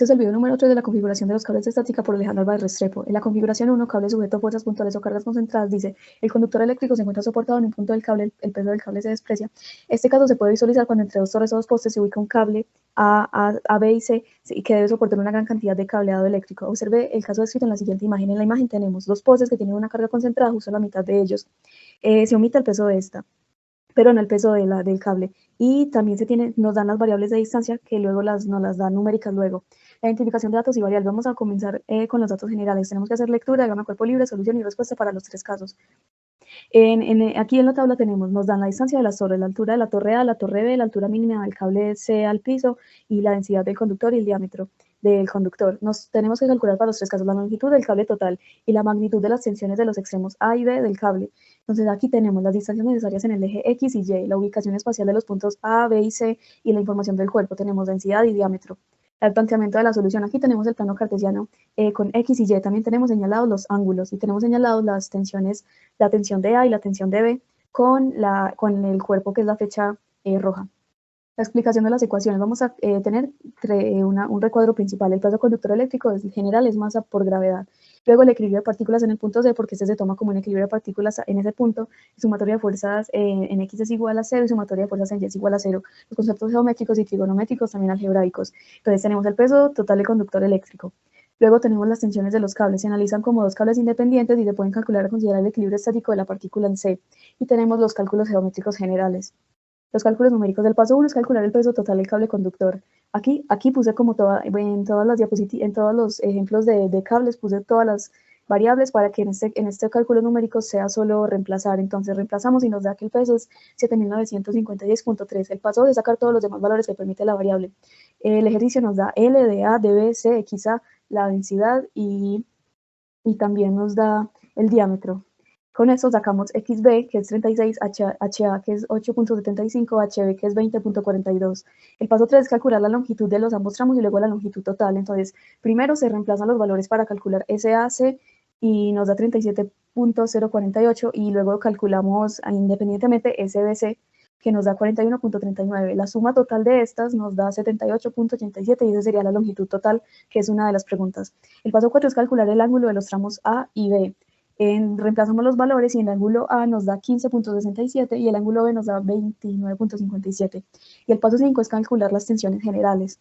Este es el video número 3 de la configuración de los cables de estática por Alejandro Álvarez Restrepo. En la configuración 1, cable sujeto a fuerzas puntuales o cargas concentradas, dice, el conductor eléctrico se encuentra soportado en un punto del cable, el peso del cable se desprecia. Este caso se puede visualizar cuando entre dos torres o dos postes se ubica un cable A, B y C que debe soportar una gran cantidad de cableado eléctrico. Observe el caso descrito en la siguiente imagen. En la imagen tenemos dos postes que tienen una carga concentrada justo a la mitad de ellos. Se omite el peso de esta, pero no el peso del cable. Y también nos dan las variables de distancia que luego nos las dan numéricas luego. La identificación de datos y variables. Vamos a comenzar con los datos generales. Tenemos que hacer lectura, diagrama cuerpo libre, solución y respuesta para los tres casos. Aquí en la tabla nos dan la distancia de las torres, la altura de la torre A, la torre B, la altura mínima del cable C al piso y la densidad del conductor y el diámetro del conductor. Tenemos que calcular para los tres casos la longitud del cable total y la magnitud de las tensiones de los extremos A y B del cable. Entonces aquí tenemos las distancias necesarias en el eje X y Y, la ubicación espacial de los puntos A, B y C y la información del cuerpo. Tenemos densidad y diámetro. El planteamiento de la solución. Aquí tenemos el plano cartesiano con X y Y. También tenemos señalados los ángulos y tenemos señalados las tensiones, la tensión de A y la tensión de B con el cuerpo que es la flecha roja. La explicación de las ecuaciones. Vamos a tener un recuadro principal. El peso conductor eléctrico en general es masa por gravedad. Luego el equilibrio de partículas en el punto C, porque este se toma como un equilibrio de partículas en ese punto. Sumatoria de fuerzas en X es igual a 0 y sumatoria de fuerzas en Y es igual a 0. Los conceptos geométricos y trigonométricos también algebraicos. Entonces tenemos el peso total del conductor eléctrico. Luego tenemos las tensiones de los cables. Se analizan como dos cables independientes y se pueden calcular a considerar el equilibrio estático de la partícula en C. Y tenemos los cálculos geométricos generales. Los cálculos numéricos del paso 1 es calcular el peso total del cable conductor. Aquí puse como en todas las diapositivas, en todos los ejemplos de cables, puse todas las variables para que en este cálculo numérico sea solo reemplazar. Entonces reemplazamos y nos da que el peso es 7.956.3. El paso de sacar todos los demás valores que permite la variable. El ejercicio nos da L, de A, de B, C, X, A, la densidad y también nos da el diámetro. Con eso sacamos XB, que es 36, HA, que es 8.75, HB, que es 20.42. El paso 3 es calcular la longitud de los ambos tramos y luego la longitud total. Entonces, primero se reemplazan los valores para calcular SAC y nos da 37.048 y luego calculamos independientemente SBC, que nos da 41.39. La suma total de estas nos da 78.87 y esa sería la longitud total, que es una de las preguntas. El paso 4 es calcular el ángulo de los tramos A y B. Reemplazamos los valores y el ángulo A nos da 15.67 y el ángulo B nos da 29.57. Y el paso 5 es calcular las tensiones generales.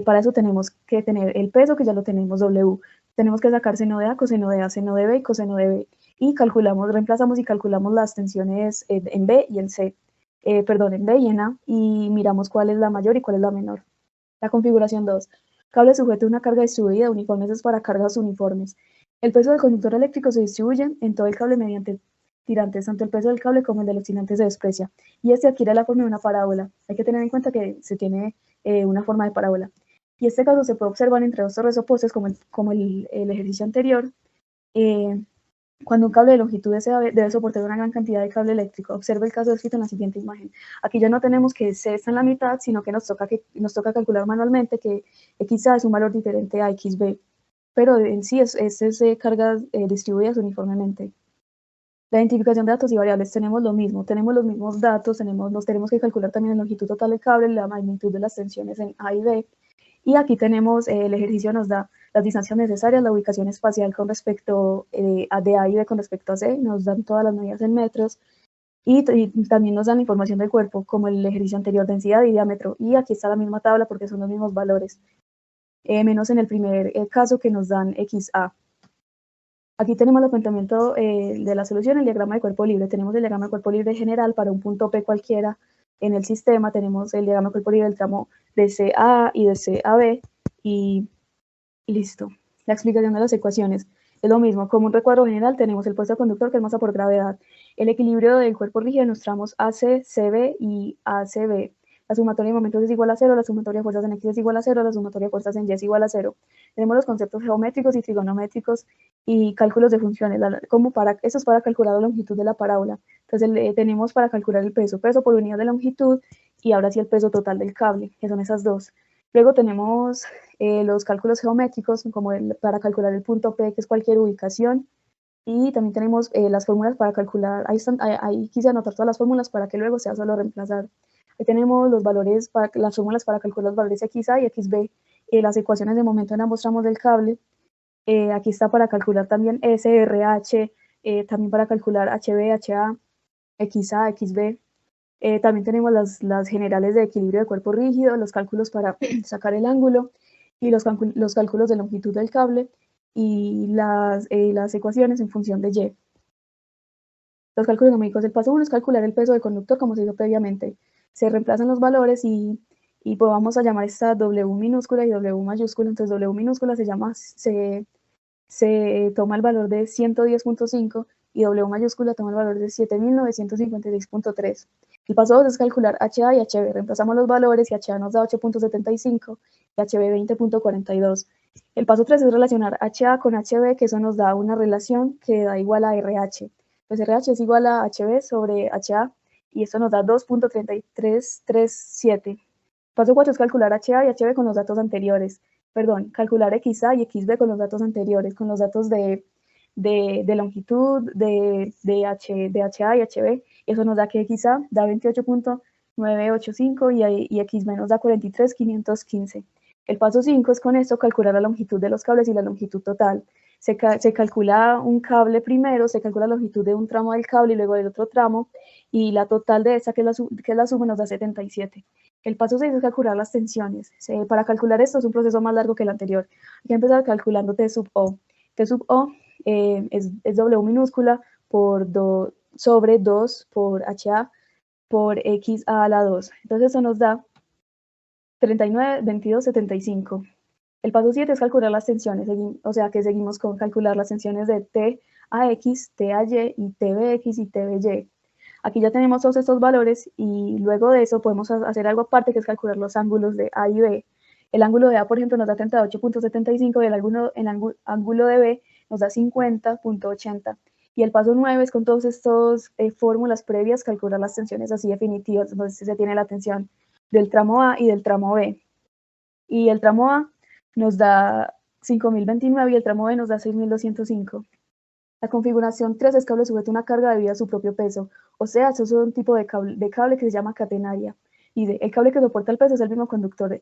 Para eso tenemos que tener el peso, que ya lo tenemos, W. Tenemos que sacar seno de A, coseno de A, seno de B y coseno de B. Y reemplazamos y calculamos las tensiones en B y en C. En B y en A, y miramos cuál es la mayor y cuál es la menor. La configuración 2. Cable sujeto a una carga distribuida, uniformes es para cargas uniformes. El peso del conductor eléctrico se distribuye en todo el cable mediante tirantes, tanto el peso del cable como el de los tirantes se desprecia, y este adquiere la forma de una parábola. Hay que tener en cuenta que se tiene una forma de parábola. Y este caso se puede observar entre dos torres o postes, como el ejercicio anterior, cuando un cable de longitud SA debe soportar una gran cantidad de cable eléctrico. Observe el caso descrito en la siguiente imagen. Aquí ya no tenemos que C está en la mitad, sino que nos toca calcular manualmente que XA es un valor diferente a XB. Pero en sí es cargas distribuidas uniformemente. La identificación de datos y variables, tenemos lo mismo, tenemos los mismos datos, tenemos que calcular también la longitud total del cable, la magnitud de las tensiones en A y B, y aquí tenemos, el ejercicio nos da las distancias necesarias, la ubicación espacial con respecto de A y B con respecto a C, nos dan todas las medidas en metros, y también nos dan la información del cuerpo, como el ejercicio anterior, densidad y diámetro, y aquí está la misma tabla porque son los mismos valores. Menos en el primer caso que nos dan XA. Aquí tenemos el planteamiento de la solución, el diagrama de cuerpo libre. Tenemos el diagrama de cuerpo libre general para un punto P cualquiera en el sistema. Tenemos el diagrama de cuerpo libre del tramo de CA y de CAB y listo. La explicación de las ecuaciones es lo mismo. Como un recuadro general tenemos el puesto conductor, que es masa por gravedad. El equilibrio del cuerpo rígido en los tramos AC, CB y ACB. La sumatoria de momentos es igual a 0, la sumatoria de fuerzas en X es igual a 0, la sumatoria de fuerzas en Y es igual a 0. Tenemos los conceptos geométricos y trigonométricos y cálculos de funciones. Eso es para calcular la longitud de la parábola. Entonces tenemos para calcular el peso por unidad de longitud, y ahora sí el peso total del cable, que son esas dos. Luego tenemos los cálculos geométricos, como para calcular el punto P, que es cualquier ubicación. Y también tenemos las fórmulas para calcular, ahí quise anotar todas las fórmulas para que luego sea solo reemplazar. Ahí tenemos los valores, las fórmulas para calcular los valores XA y XB, las ecuaciones de momento en ambos tramos del cable. Aquí está para calcular también SRH, también para calcular HB, HA, XA, XB. También tenemos las generales de equilibrio de cuerpo rígido, los cálculos para sacar el ángulo y los cálculos de longitud del cable y las ecuaciones en función de Y. Los cálculos numéricos. El paso 1 es calcular el peso del conductor como se hizo previamente. Se reemplazan los valores y pues vamos a llamar esta W minúscula y W mayúscula. Entonces W minúscula se toma el valor de 110.5 y W mayúscula toma el valor de 7.956.3. El paso 2 es calcular HA y HB. Reemplazamos los valores y HA nos da 8.75 y HB 20.42. El paso 3 es relacionar HA con HB, que eso nos da una relación que da igual a RH. Pues RH es igual a HB sobre HA y esto nos da 2.3337. Paso 4 es calcular HA y HB con los datos anteriores. Calcular XA y XB con los datos anteriores, con los datos de longitud, de HA y HB. Eso nos da que XA da 28.985 y XB nos da 43.515. El paso 5 es con esto calcular la longitud de los cables y la longitud total. Se calcula un cable primero, se calcula la longitud de un tramo del cable y luego del otro tramo, y la total de esta, que es la suma, nos da 77. El paso 6 es calcular las tensiones. Para calcular esto es un proceso más largo que el anterior. Hay que empezar calculando T sub O. T sub O es W minúscula sobre 2 por HA por X a la 2. Entonces eso nos da 39, 22, 75. El paso 7 es calcular las tensiones, o sea que seguimos con calcular las tensiones de T a X, T a Y y TBX y TBY. Aquí ya tenemos todos estos valores y luego de eso podemos hacer algo aparte, que es calcular los ángulos de A y B. El ángulo de A, por ejemplo, nos da 38.75 y el ángulo de B nos da 50.80. Y el paso 9 es con todas estas fórmulas previas calcular las tensiones así definitivas. Entonces se tiene la tensión del tramo A y del tramo B. Y el tramo A nos da 5.029 y el tramo B nos da 6.205. La configuración 3 es cable sujeto a una carga debido a su propio peso. O sea, eso es un tipo de cable que se llama catenaria. Y el cable que soporta el peso es el mismo conductor.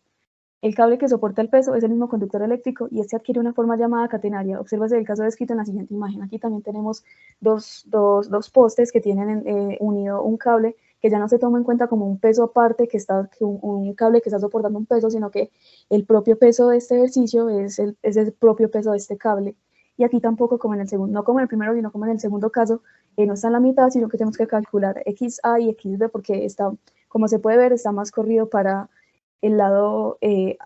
El cable que soporta el peso es el mismo conductor eléctrico y este adquiere una forma llamada catenaria. Obsérvase el caso descrito en la siguiente imagen. Aquí también tenemos dos postes que tienen unido un cable que ya no se toma en cuenta como un peso aparte, un cable que está soportando un peso, sino que el propio peso de este ejercicio es el propio peso de este cable. Y aquí tampoco como en el segundo, no como en el primero, sino como en el segundo caso, no está en la mitad, sino que tenemos que calcular XA y XB porque está, como se puede ver, está más corrido para el lado de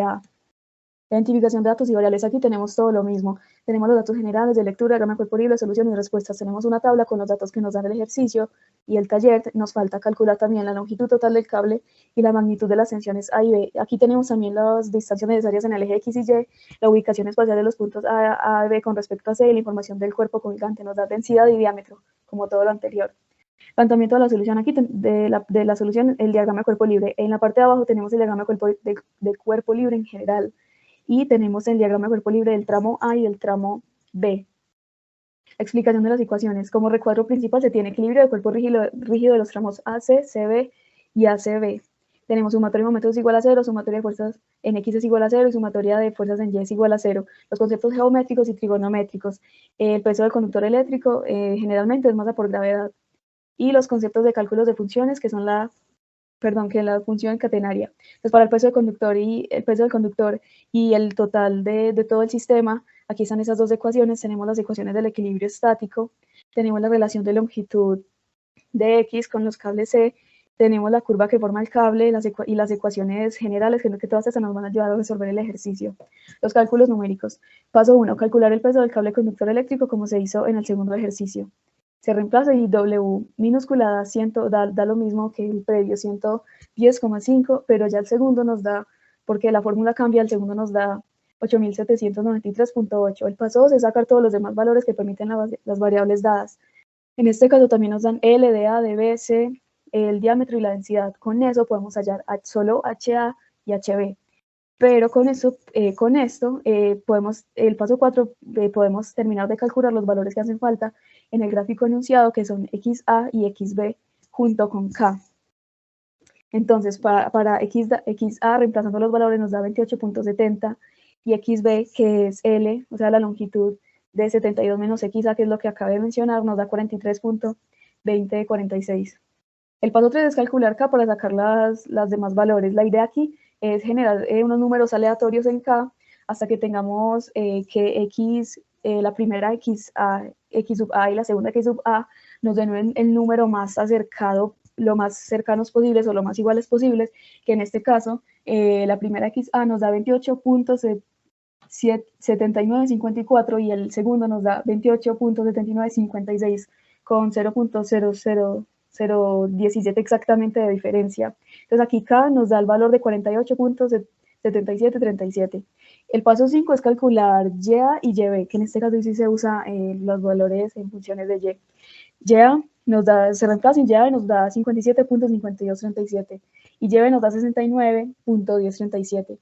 A. Identificación de datos y variables. Aquí tenemos todo lo mismo. Tenemos los datos generales de lectura, diagrama de cuerpo libre, solución y respuestas. Tenemos una tabla con los datos que nos dan el ejercicio y el taller. Nos falta calcular también la longitud total del cable y la magnitud de las tensiones A y B. Aquí tenemos también las distancias necesarias en el eje X y Y, la ubicación espacial de los puntos A y B con respecto a C y la información del cuerpo colgante. Nos da densidad y diámetro, como todo lo anterior. Planteamiento de la solución. Aquí de la solución, el diagrama de cuerpo libre. En la parte de abajo tenemos el diagrama de cuerpo libre en general y tenemos el diagrama de cuerpo libre del tramo A y del tramo B. Explicación de las ecuaciones. Como recuadro principal se tiene equilibrio de cuerpo rígido de los tramos AC, CB y ACB. Tenemos sumatoria de momentos igual a 0, sumatoria de fuerzas en X es igual a 0 y sumatoria de fuerzas en Y es igual a 0. Los conceptos geométricos y trigonométricos. El peso del conductor eléctrico generalmente es masa por gravedad. Y los conceptos de cálculos de funciones, que son la función catenaria. Entonces, para el peso del conductor y el total de todo el sistema, aquí están esas dos ecuaciones. Tenemos las ecuaciones del equilibrio estático, tenemos la relación de longitud de X con los cables C, tenemos la curva que forma el cable y las ecuaciones generales, que todas estas nos van a ayudar a resolver el ejercicio. Los cálculos numéricos. Paso 1, calcular el peso del cable conductor eléctrico como se hizo en el segundo ejercicio. Se reemplaza y W minúscula da lo mismo que el previo, 110,5, pero ya el segundo nos da, porque la fórmula cambia, el segundo nos da 8.793.8. El paso 2 es sacar todos los demás valores que permiten las variables dadas. En este caso también nos dan L, de A, de B, C, el diámetro y la densidad. Con eso podemos hallar solo HA y HB. Pero con esto, el paso 4, podemos terminar de calcular los valores que hacen falta en el gráfico enunciado, que son XA y XB junto con K. Entonces, para XA, reemplazando los valores, nos da 28.70 y XB, que es L, o sea, la longitud de 72 menos XA, que es lo que acabé de mencionar, nos da 43.2046. El paso 3 es calcular K para sacar las demás valores. La idea aquí es generar unos números aleatorios en K hasta que tengamos que X, la primera XA, X sub A y la segunda X sub A nos den el número más acercado, lo más cercanos posibles o lo más iguales posibles, que en este caso la primera XA nos da 28.7954 y el segundo nos da 28.7956 con 0.00017 exactamente de diferencia. Entonces aquí K nos da el valor de 48.7737. El paso 5 es calcular YA y YB, que en este caso sí se usa los valores en funciones de Y. YA se reemplaza en YA y nos da 57.5237 y YB nos da 69.1037.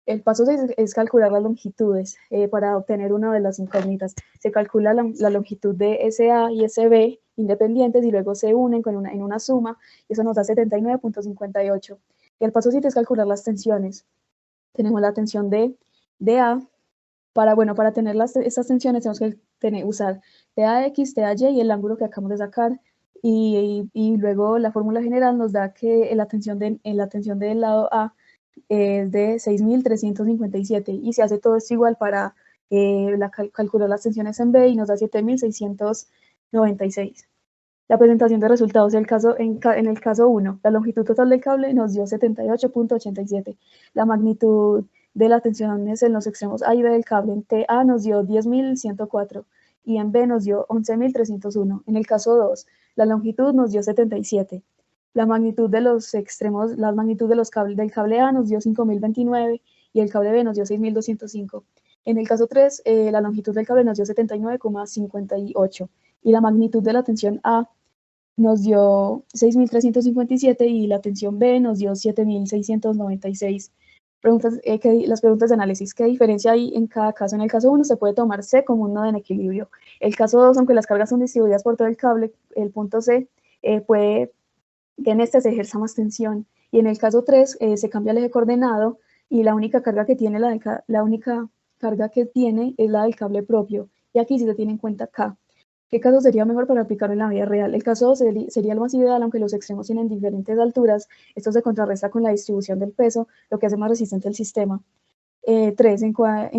El paso 6 es calcular las longitudes para obtener una de las incógnitas. Se calcula la longitud de SA y SB independientes y luego se unen en una suma y eso nos da 79.58. Y el paso 7 es calcular las tensiones. Tenemos la tensión de A. Para tener estas tensiones tenemos que usar TAX, TAY y el ángulo que acabamos de sacar. Y luego la fórmula general nos da que la tensión del lado A es de 6.357 y se hace todo esto igual para calcular las tensiones en B y nos da 7.696. La presentación de resultados en el caso 1, la longitud total del cable nos dio 78.87. La magnitud de las tensiones en los extremos A y B del cable en TA nos dio 10.104 y en B nos dio 11.301. En el caso 2, la longitud nos dio 77. La magnitud de los extremos, la magnitud de del cable A nos dio 5.029 y el cable B nos dio 6.205. En el caso 3, la longitud del cable nos dio 79,58 y la magnitud de la tensión A nos dio 6.357 y la tensión B nos dio 7.696. Las preguntas de análisis. ¿Qué diferencia hay en cada caso? En el caso 1 se puede tomar C como un nodo en equilibrio. El caso 2, aunque las cargas son distribuidas por todo el cable, el punto C puede que en este se ejerza más tensión. Y en el caso 3 se cambia el eje coordenado y la única carga que tiene es la del cable propio. Y aquí sí se tiene en cuenta K. ¿Qué caso sería mejor para aplicarlo en la vida real? El caso 2 sería el más ideal, aunque los extremos tienen diferentes alturas. Esto se contrarresta con la distribución del peso, lo que hace más resistente el sistema. 3. ¿En cuál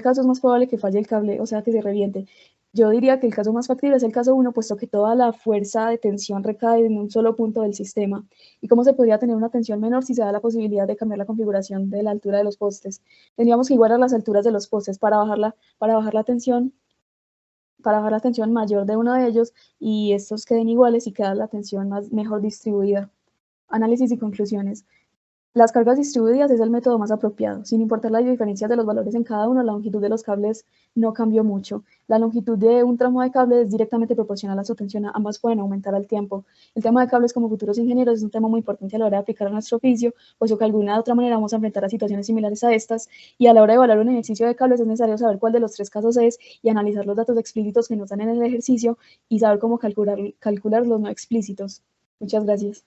caso es más probable que falle el cable, o sea, que se reviente? Yo diría que el caso más factible es el caso 1, puesto que toda la fuerza de tensión recae en un solo punto del sistema. ¿Y cómo se podría tener una tensión menor si se da la posibilidad de cambiar la configuración de la altura de los postes? Tendríamos que igualar las alturas de los postes para bajar la tensión mayor de uno de ellos y estos queden iguales y queda la tensión mejor distribuida. Análisis y conclusiones. Las cargas distribuidas es el método más apropiado. Sin importar las diferencias de los valores en cada uno, la longitud de los cables no cambió mucho. La longitud de un tramo de cable es directamente proporcional a su tensión. Ambas pueden aumentar al tiempo. El tema de cables como futuros ingenieros es un tema muy importante a la hora de aplicar a nuestro oficio, puesto que de alguna u otra manera vamos a enfrentar a situaciones similares a estas, y a la hora de evaluar un ejercicio de cables es necesario saber cuál de los tres casos es y analizar los datos explícitos que nos dan en el ejercicio y saber cómo calcular los no explícitos. Muchas gracias.